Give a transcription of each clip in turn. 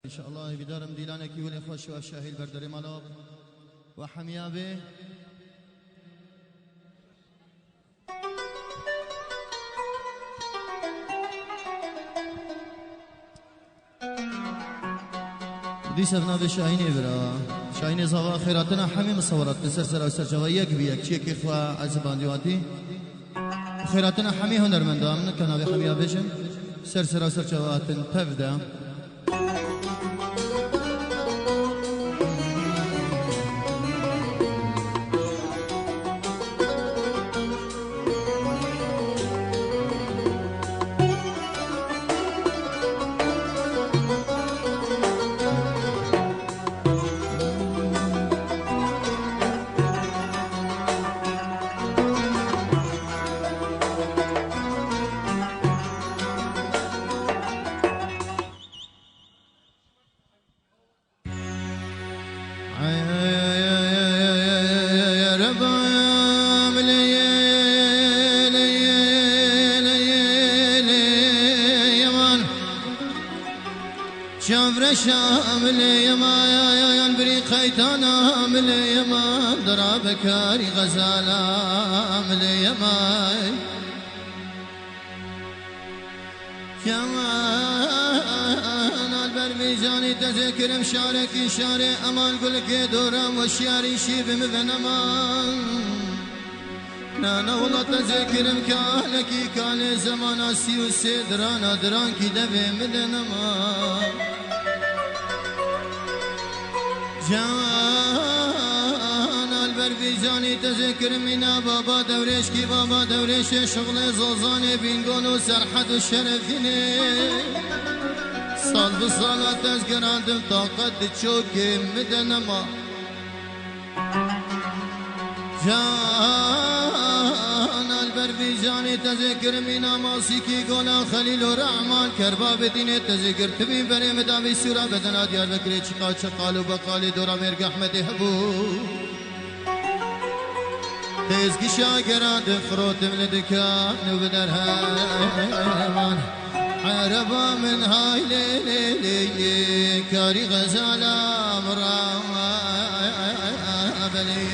إن شاء الله بدارم ديلانك يولي خوش وأشاهي البردري مالوب وحميابي دي سفنا بشاهيني برا شاهيني زوا خيراتنا حمي مصورات تسرسر وسر جوايك بيك شيك إخوة عزبان جواتي خيراتنا حمي هنرمن دامن كنا بحميابي جن سرسر وسر جواتن تفدا شامل يما ينبري خيتانا من يما ضرب كاري غزالا من يما شانا البرميزاني تذكر مشارك شاري امان قلك دورم وشياري شيب مذنمان نانا والله تذكر مكانك كان زمان اسيو سيدرانا دران كي دبي مذنمان جان البرفيزاني تذكر منا بابا دوريش كي بابا دوريش شغل زوزاني بينقون وسرحد الشرفيني صال بصالة تذكر عندهم طاقة تشوكي مدنما جان البرفيزاني تذكر منا ماسيكي قولا خليل ورحمن كربا بدين تذكر تبي بري مدامي سورة بدنا ديار بكري شقال وبقالي دورا ميرق أحمد هبو تزكي شاكران دفروت ملدكان وبدرها عربا من هاي ليلي كاري غزالة مرا بلي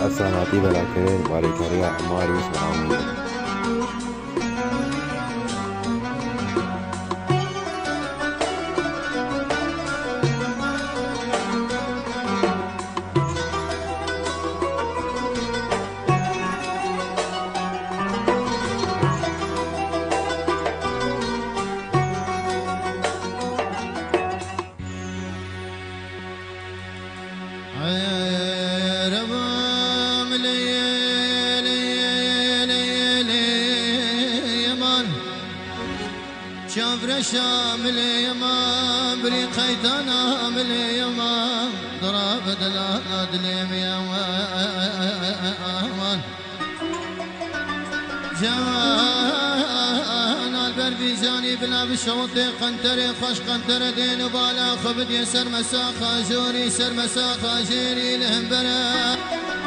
السناتي بالخير بارك الله عماري وسلامي شامل يما بري خيتانا من يما ضرب دلاد اليمان جان البرفيزاني بلا بشوطي قنتري خش قنتر دين وبالا خبد يسر مساخة جوري سر مساخة جيري لهم بلا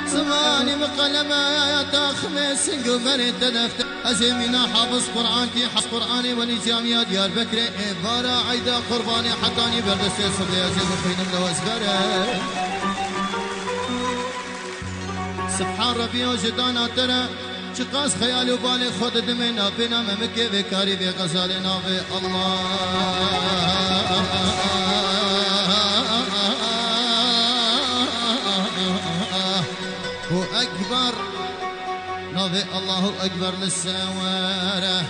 زماني مقلمة تاخمس قمري تدفت أزمينا حافظ قرآن كي حفظ قرآني ولي جامعة ديار بكري إبارة عيدا قرباني حطاني بردستي صبلي عزيز وخينم لو أزبري سبحان ربي وجدانا ترى شقاس خيالي وبالي خود دمينا بنا ممكي بكاري بغزالي نافي الله هو أكبر نافي الله أكبر للسوارة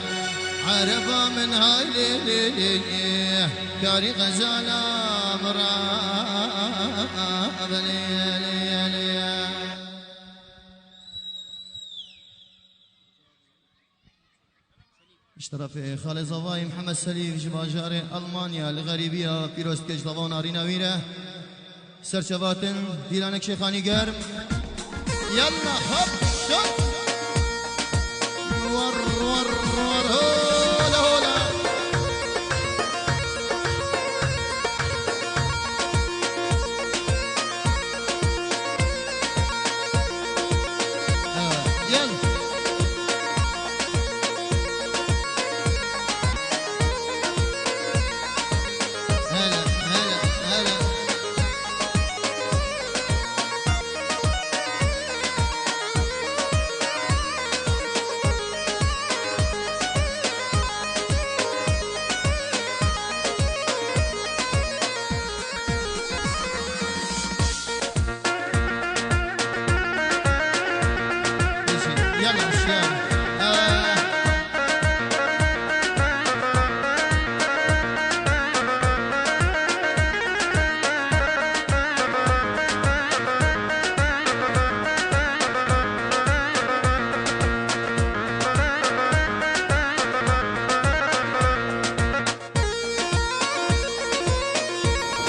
عربا من هاي ليلي كاري غزالة مراب ليلي اشترف خالد زواي محمد سليف جباجاري ألمانيا الغريبية بيروز كج ضوان أرينا ويره سرشفاتن ديلانك شيخاني قرم يلا هب شوف ور هولا هولا يلا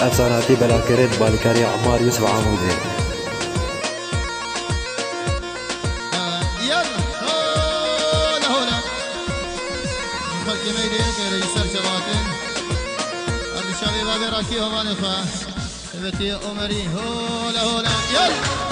افساناتی بلاکرد بالکاری عمار یوسف عمودی يلا هولا هولا خلقي ميدي رجستر شباتين أرض الشعبي بابي راكي ومالفا بتي أمري هولا هولا يلا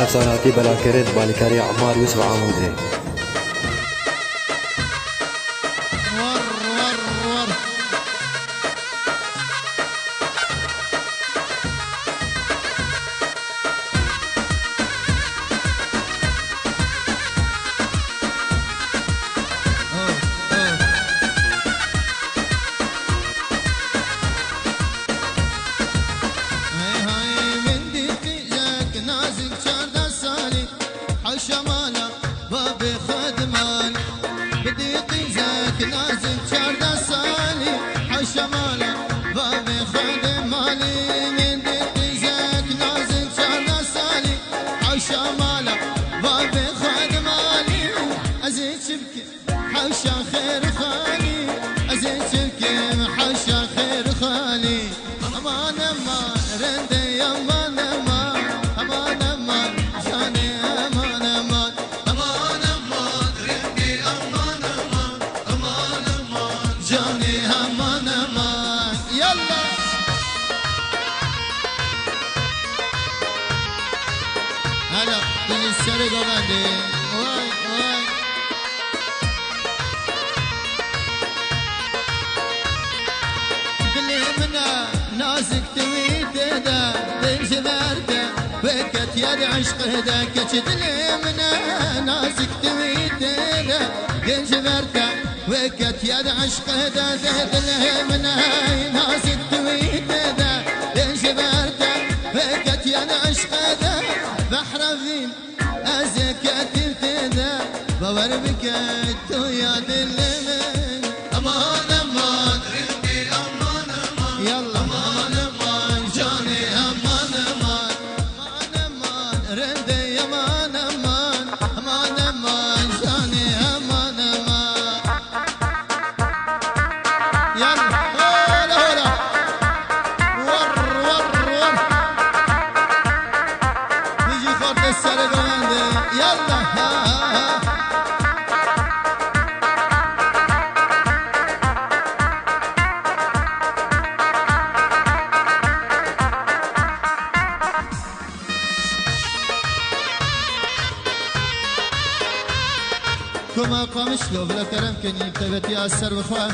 افساناتی بلاکرد بالکاری عمار یوسف عمودی نازك تويته ده بنجمرته بكت وكت يا عشق هداك دلي من نازك تويته جنجبرته وكت يا عشق هداك دلي من نازك تويته جنجبرته وكت يا عشق هداك بحر فين ازكت تده باور بكت يا دلي من امان امان رندي امان امان يلا امان امان جاني امان امان امان امان رندي امان امان امان امان جاني امان امان يلا هولا هولا ور ور ور نجي خورد السرقوندي يلا كما قامش لو بلا كرم كني تبتي أسر بخوا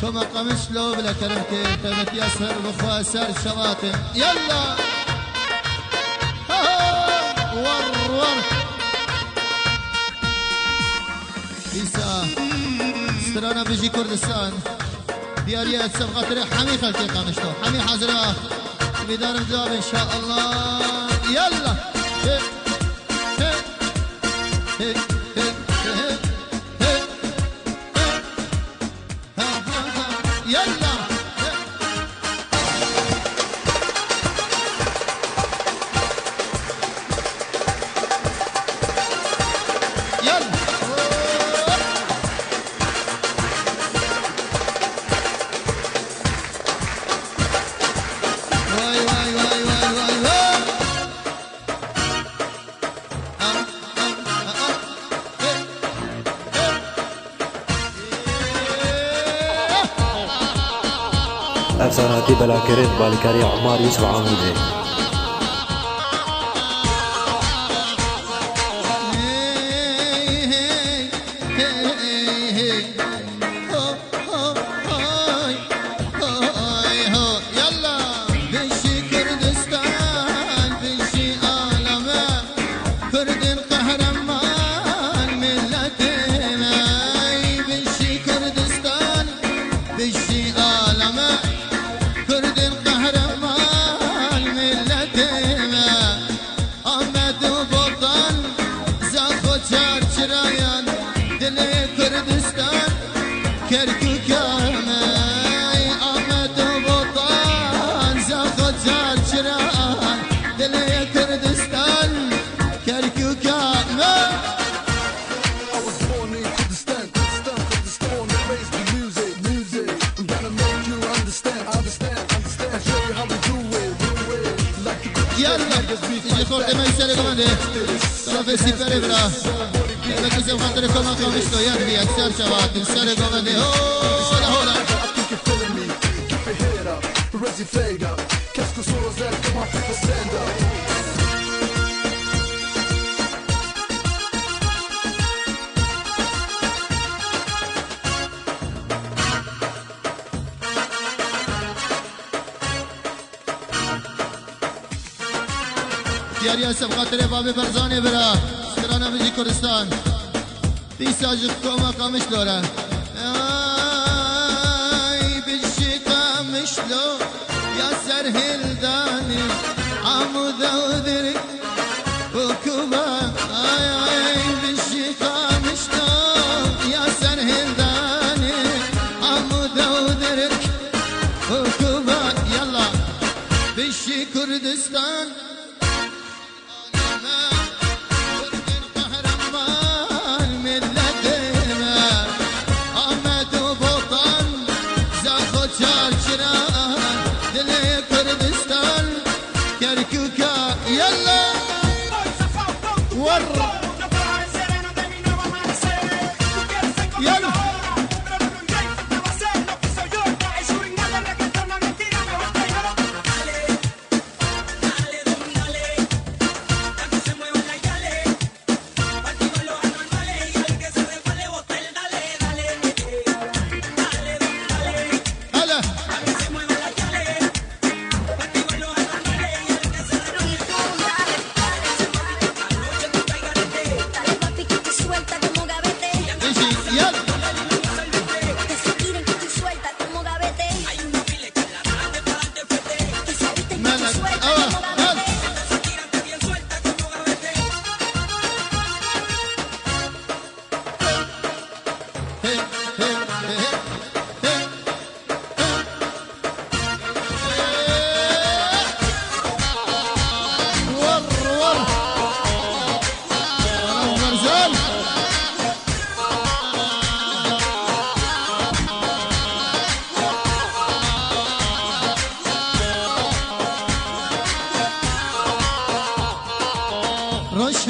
كما قامش لو بلا كرم كني تبتي أسر بخوا سر شواطئ يلا ور ور إيسا سترانا بيجي كردستان دياريات سبقة حمي خلقي قامش لو حمي حاضرة بدار الجواب إن شاء الله يلا يلا يلا واي واي واي واي واي واي افساناتی بلاکرین بالیکاری عمار یوسف عامودی يجي خورد ما يسالي كمان طرف السفر برا لكن زي خاطر كمان قامش له يد بيد سر شوات السر كمان هولا هولا دیاریا سب خاطر باب برزانی برا سرانا بجی کردستان دیسا جخکو مقامش داره ای بجی قامش لو یا سر هلدانی عمود و درک و کوبا ای بجی قامش لو یا سر هلدانی عمود و درک و کوبا یلا بجی کردستان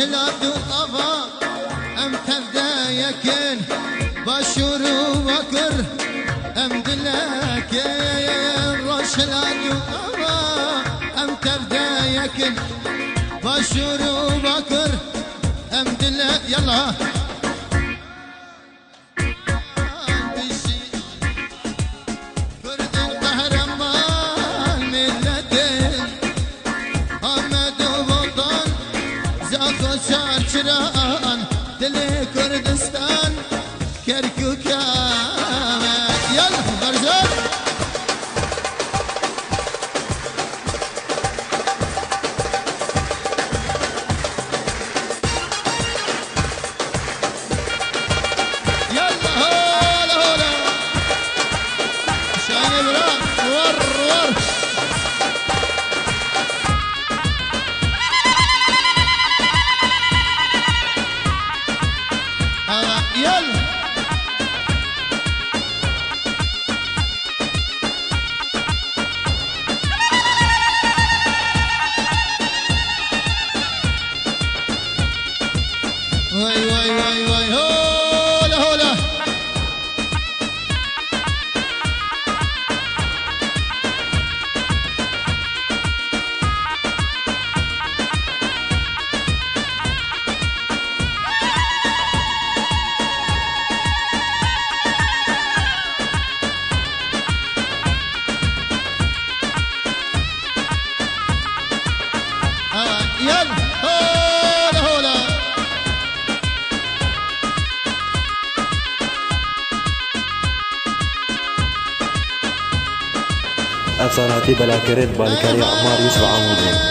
شلاد وطفا ام تبدا يكن بشور وبكر ام دلك يا شلاد وطفا ام تبدا يكن بشور وبكر ام دلك يلا شران دلي كردستان كركوك يلا برزان يلا هولا هولا شاين بران ور ور يلا واي واي واي واي هولا هولا يلا هولا هولا افساناتی بلاکرین بالکاری عمار یوسف عمودی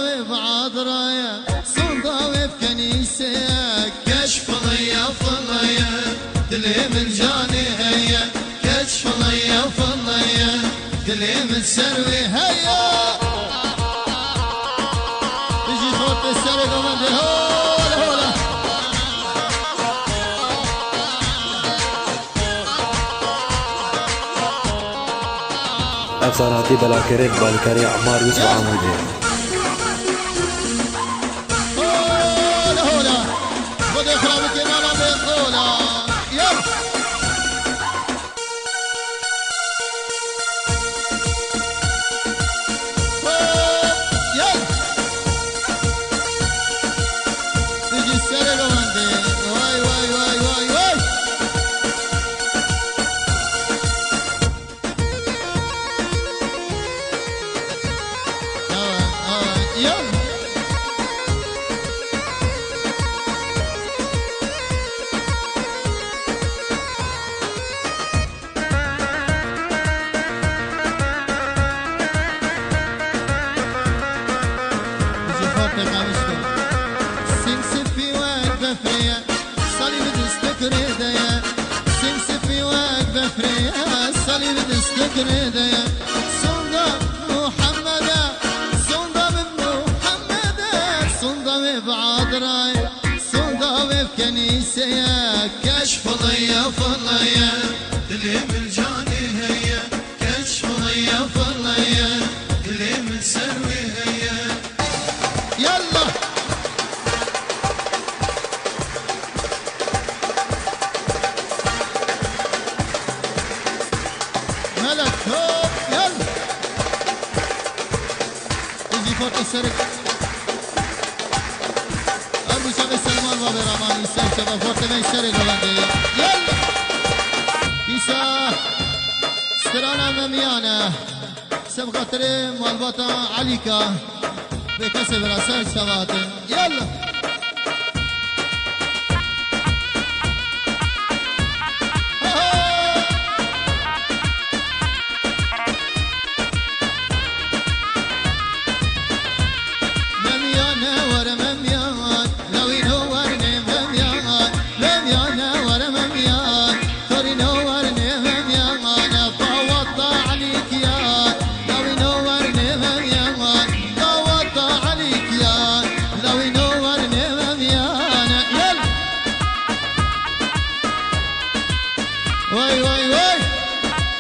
صندوق بعد راية صندوق بكنيسة كشف ليا فليا دلي من جاني هيا كشف ليا فليا دلي من سروي هيا تجي خوت السرق ومن هولا هولا افساناتی بلاکرین بالکاری عمار یوسف عامودی هولا هولا خذ اخرامك يا ماما بالطولة يلا تجي السرق ومندي واي واي واي واي واي يلا تجي خوتك عم يشتغل سنسفي واقفة فريا صليب دستك رديا سنسفي واقفة فريا صليب دستك رديا صندوق محمدا صندوق محمدا صندوق بعد راي صندوق بكنيسة كشف ليا فليا دلي من جاني هيا كشف ليا فليا دلي من سروي هيا يلا ملك هوب يلا يجي فوق السرق ابو شبه سلمان بابي رحمن يسال شباب فوق من السرق هولندي يلا كيسا سترانا مميانا سبقة تريم والبطا عليكا بكسب راسل شباتي يلا مميانا ورا مميان لو ينورني مميان مميانا ورا مميان ترى ينورني مميان فوضى عليك يا لو ينورني مميان فوضى عليك يا لو ينورني مميان يلا واي واي واي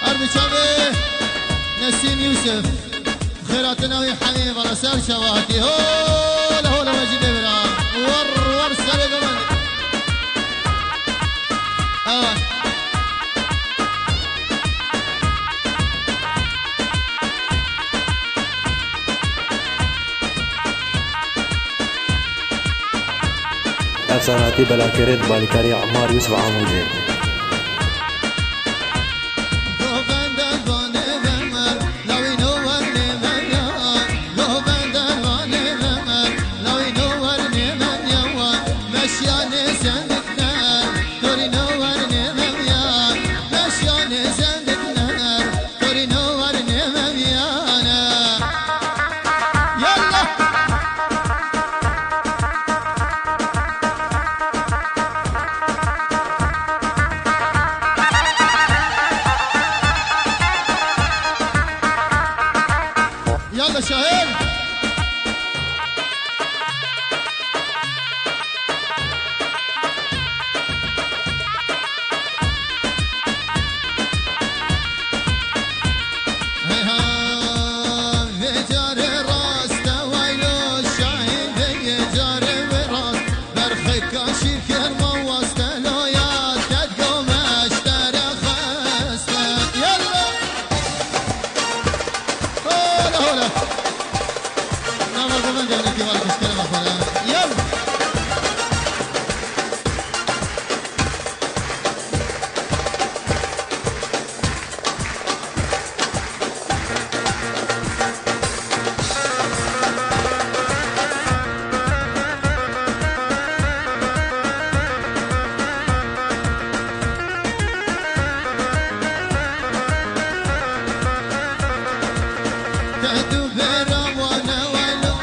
أرض شبه نسيم يوسف خيراتنا وحبيب رسال شواتي هولا هولا مجيب ابراهيم ور سرق من افساناتی بلاکرین بالکاری عمار یوسف عامودی يلا شاهين تهدو برام وانا ولو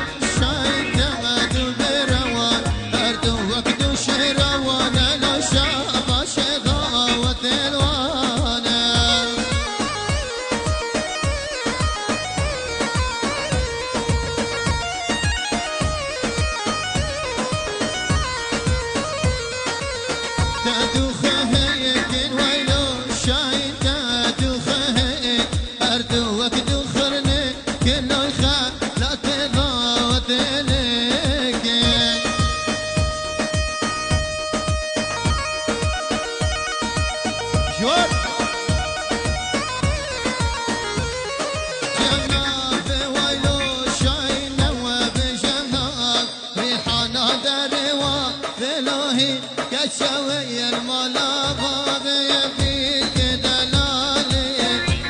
داهي كشوي الملا بابي بيك دلالي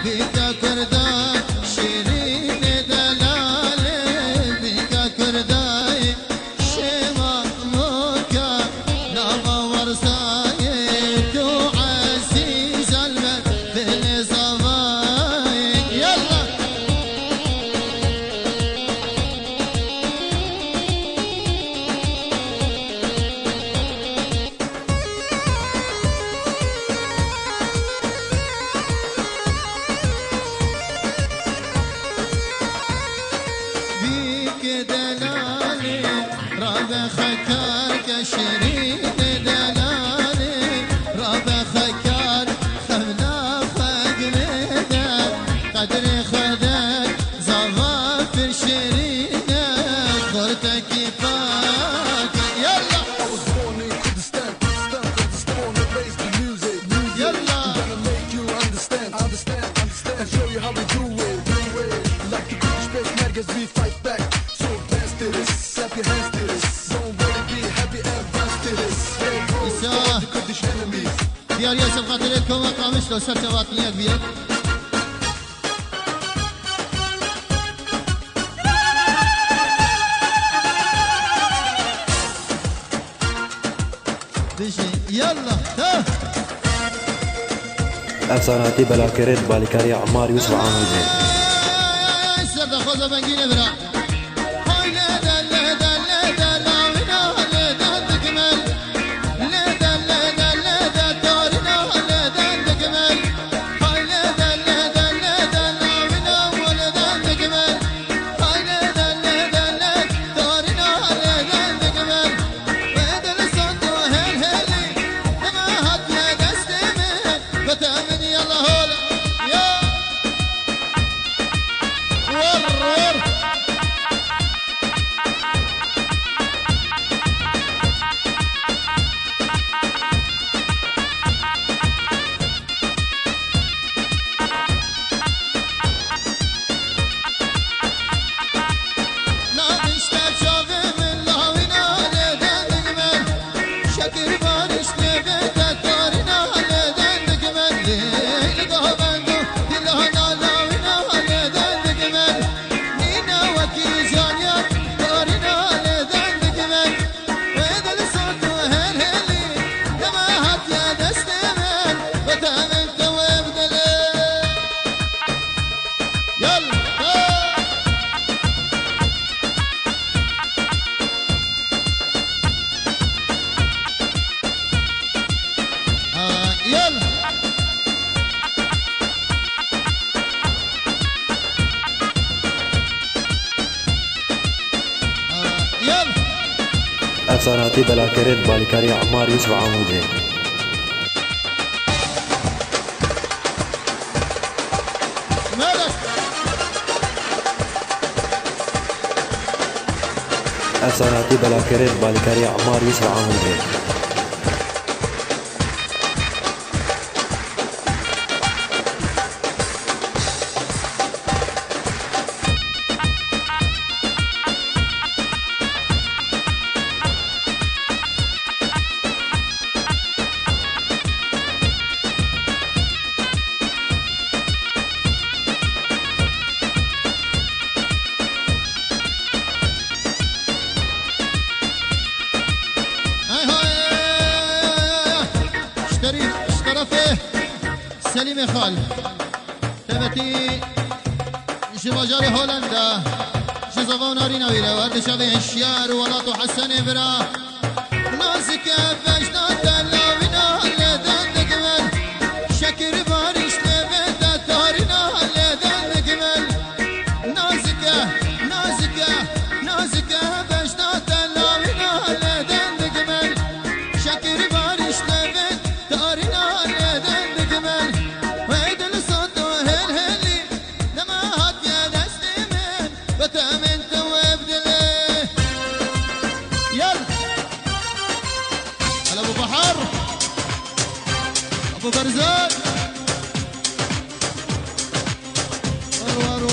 بيك كرداي شيرين دلالي بيك كرداي شما موكا نابا ورساي تو عزيز المد بالصفاي يلا بيك دلالي رابع خكار كشرين دلالي رابع خكار خمنا خقمدا قدري خدك زغافر شرينة خورتك كيفاك يلا I was born in Kurdistan, born and raised in music. يلا Gonna make you understand, and show you how we do it. Like the Kurdish peshmergas, we fight back. So dance to this, clap your hands to this. Don't worry, be happy and dance to this. Hey, إساء. the Kurdish enemies. ديار ياسر خاطركم وقامش لو سرت واطنية بيك بشي يلا ها افساناتی بلاکرین بالیکاری عمار یوسف عامودی سرد خوزة بنجينا برا هاي لدا لدا لدا لاونا لدا تكمل لدا لدا لدا دورنا لدا تكمل هاي لدا لدا لدا لاونا ولدا تكمل هاي لدا لدا لدا دورنا لدا تكمل ويدا لصندو هل هلي لما هات لدا استمر بتأمن يلا هولا يا ور ناقشتك شافي من لاوينا لدن تكمل شكر بارش لبيتك دارنا لدن تكمل ليل قهبندو دلهنا لاوينا لدن تكمل نينا وكي جانيا دارنا لدن تكمل ويدا لصندو هل هلي لما هات يا دستمل وتأمن توابدلي يلا يلا يلا افساناتی بلاکرین بالیکاری عمار یوسف عامودی مالك افساناتی بلاکرین بالیکاری عمار یوسف عامودی هاي هاي اشترفه سليم خال تبتي جواجار هولندا جزاغو ناري نويرة ورد شبه الشيار ولاتو حسن برا نازك فجنا تلاوينا لدن تكمل شكر بارش لبيتا تارينا لدن تكمل نازك فجنا تلاوينا لدن تكمل شكر بارش لبيت تارينا لدن تكمل ويد الصندو هل هلي لما هات يا دستمن بتأمن توابدلي يلا على ابو بحر ابو برزان ور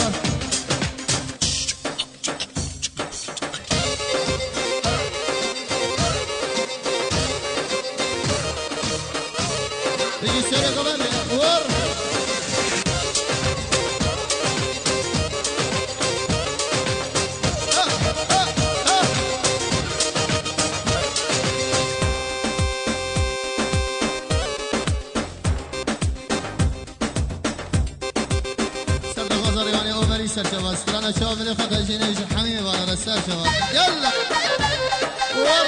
رسل شباب سترانا شباب اللي خد جينيش حميمي بانا رسل شباب يلا ور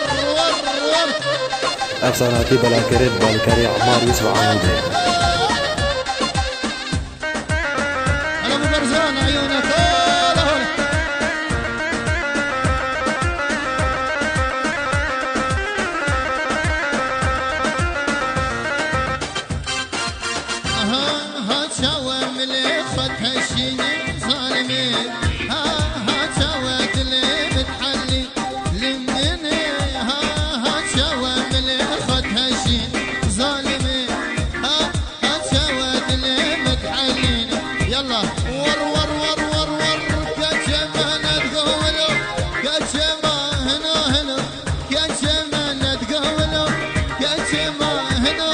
افساناتی بلاکرین بالکاری عمار یوسف عامودی. على مبرزان عيونك ها شاوى ملي خد هالشيني ظالمي ها شاوى اللي بتحلي لمني ها شاوى ملي خد هالشين ظالمي ها شاوى اللي بتحليني يلا ور كجما نتقولوا كجما هنا كجما نتقولوا كجما هنا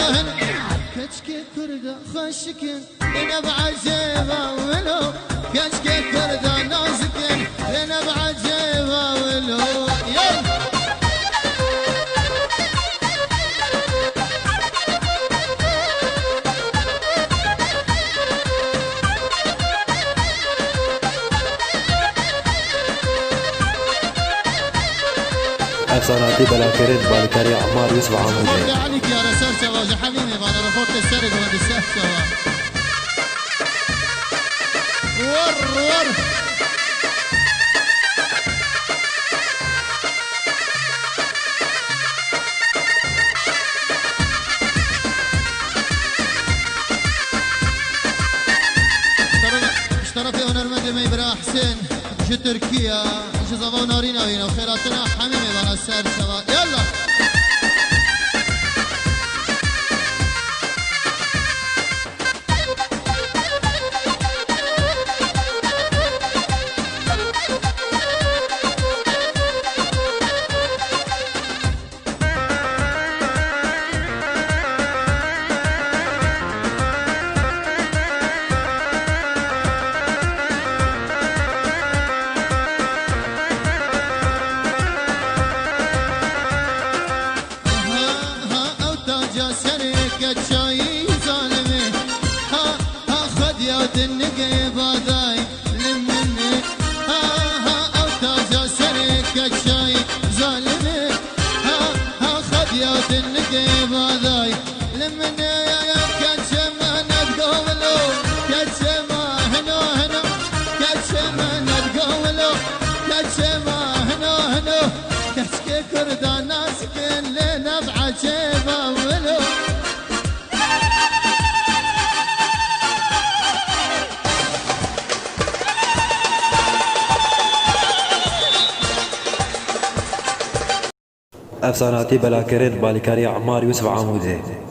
كشكي كرده خشكن انا بعجيبه ولو كشكي كرده نازكن انا بعجيبه ولو يلا افساناتی بلاکرین بالکاری عمار یوسف عامودی. عليك يا رسال شواج حبيبي بانا رفضت السرق وهذا السهل شواج ور اشترى في هنا المدري ما يبرا حسين جو تركيا جو زبون نارينا وينا وخيراتنا حميمي بانا السهل شواج يلا شاي ظالمي ها خد يا النقيب هذاي لمني ها او تاج سرك شاي ظالمي ها خد يا النقيب هذاي لمني يا كجما نتقولوا كجما هنا كجما نتقولوا كجما هنا كشكي كردان ناسكن لنا بعجيبه ولو افساناتی بلاکرین بالکاری عمار یوسف عامودی.